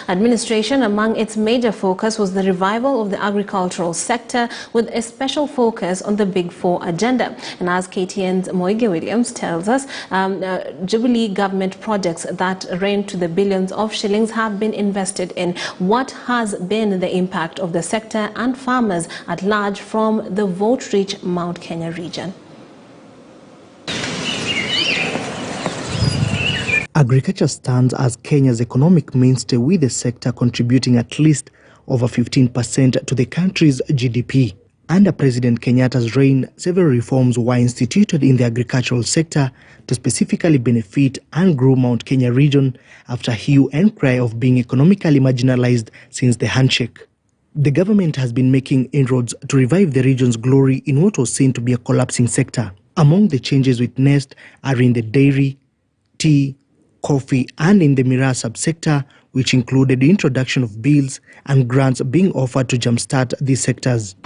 administration, among its major focus was the revival of the agricultural sector with a special focus on the Big Four agenda. And as KTN's Moige Williams tells us, Jubilee government projects that range to the billions of shillings have been invested in. What has been the impact of the sector and farmers at large from the vote-rich Mount Kenya region? Agriculture stands as Kenya's economic mainstay, with the sector contributing at least over 15% to the country's GDP. Under President Kenyatta's reign, several reforms were instituted in the agricultural sector to specifically benefit and grow Mount Kenya region after hue and cry of being economically marginalized since the handshake. The government has been making inroads to revive the region's glory in what was seen to be a collapsing sector. Among the changes witnessed are in the dairy, tea, coffee and in the miraa subsector, which included the introduction of bills and grants being offered to jumpstart these sectors.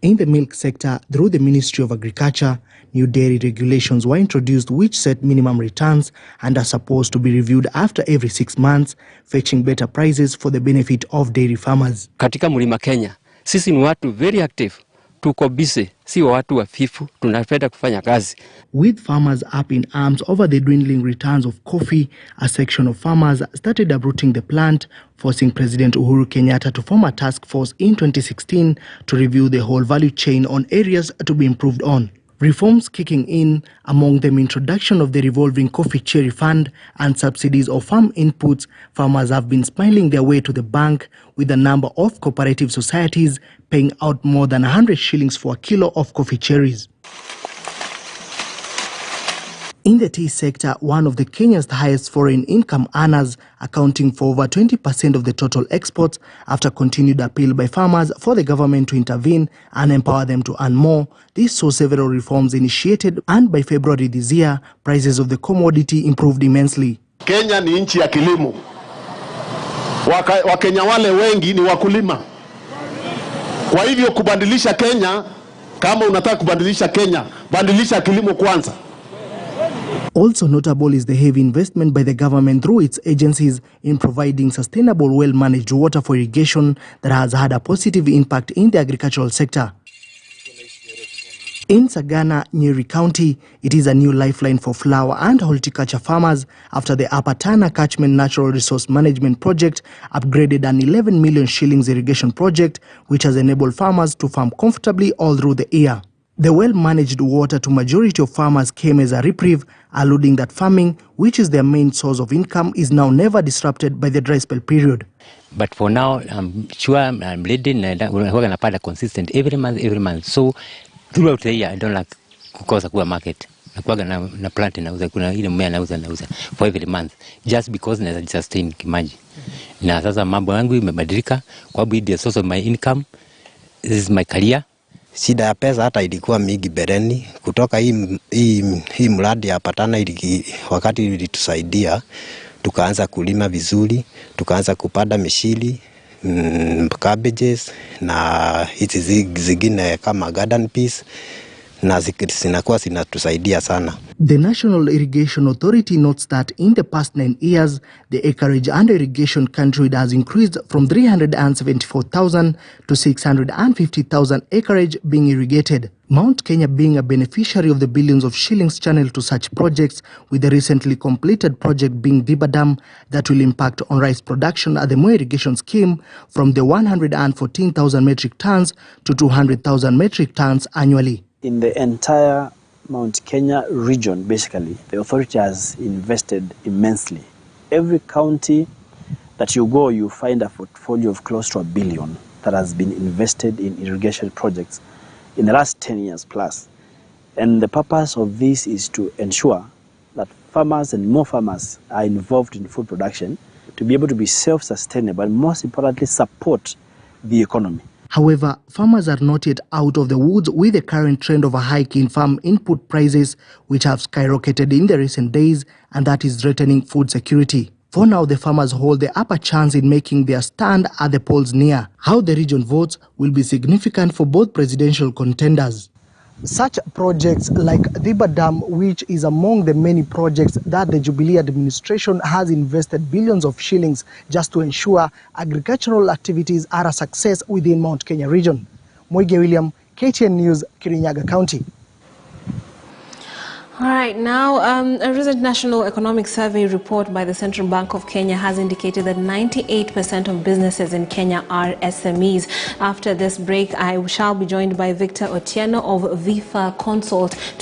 In the milk sector, through the Ministry of Agriculture, new dairy regulations were introduced which set minimum returns and are supposed to be reviewed after every 6 months, fetching better prices for the benefit of dairy farmers. Katika mlima Kenya, sisi ni watu very active. Tuko busy, si watu wafifu, tunapenda kufanya kazi. With farmers up in arms over the dwindling returns of coffee, a section of farmers started uprooting the plant, forcing President Uhuru Kenyatta to form a task force in 2016 to review the whole value chain on areas to be improved on. Reforms kicking in, among them introduction of the revolving coffee cherry fund and subsidies of farm inputs. Farmers have been smiling their way to the bank, with a number of cooperative societies paying out more than 100 shillings for a kilo of coffee cherries. In the tea sector, one of the Kenya's highest foreign income earners, accounting for over 20% of the total exports, after continued appeal by farmers for the government to intervene and empower them to earn more, this saw several reforms initiated, and by February this year, prices of the commodity improved immensely. Kenya ni nchi ya kilimo. Wakenya wale wengi ni wakulima. Kwa hivyo kubadilisha Kenya, kama unataka kubadilisha Kenya, badilisha kilimo kwanza. Also notable is the heavy investment by the government through its agencies in providing sustainable, well-managed water for irrigation that has had a positive impact in the agricultural sector. In Sagana, Nyeri County, it is a new lifeline for flower and horticulture farmers after the Upper Tana Catchment Natural Resource Management Project upgraded an 11 million shillings irrigation project, which has enabled farmers to farm comfortably all through the year. The well-managed water to majority of farmers came as a reprieve, alluding that farming, which is their main source of income, is now never disrupted by the dry spell period. But for now, I'm sure I'm ready and we're going to pay consistent every month. So throughout the year, I don't like kukosa kuwa market. Nakuwaga na plant nauza, kuna ile mmea nauza for every month, just because naweza sustain kimaji. Na sasa mambo yangu imebadilika kwa sababu the source of my income, this is my career. Shida ya pesa hata ilikuwa mingi bereni, kutoka hii mradi ya patana wakati ilitusaidia, tukaanza kulima vizuri, tukaanza kupanda mishili, cabbages na hizi zingine kama garden peas, na zinakuwa zinatusaidia sana. The National Irrigation Authority notes that in the past 9 years, the acreage under irrigation country has increased from 374,000 to 650,000 acreage being irrigated. Mount Kenya being a beneficiary of the billions of shillings channeled to such projects, with the recently completed project being Diba Dam that will impact on rice production at the Moi irrigation scheme from the 114,000 metric tons to 200,000 metric tons annually. In the entire Mount Kenya region, basically, the authority has invested immensely. Every county that you go, you find a portfolio of close to $1 billion that has been invested in irrigation projects in the last 10 years plus. And the purpose of this is to ensure that farmers and more farmers are involved in food production to be able to be self-sustainable and, most importantly, support the economy. However, farmers are not yet out of the woods with the current trend of a hike in farm input prices, which have skyrocketed in the recent days, and that is threatening food security. For now, the farmers hold the upper chance in making their stand at the polls near. How the region votes will be significant for both presidential contenders. Such projects like Dhiba Dam, which is among the many projects that the Jubilee administration has invested billions of shillings just to ensure agricultural activities are a success within Mount Kenya region. Moige William, KTN News, Kirinyaga County. All right, now a recent National Economic Survey report by the Central Bank of Kenya has indicated that 98% of businesses in Kenya are SMEs. After this break, I shall be joined by Victor Otieno of VIFA Consult to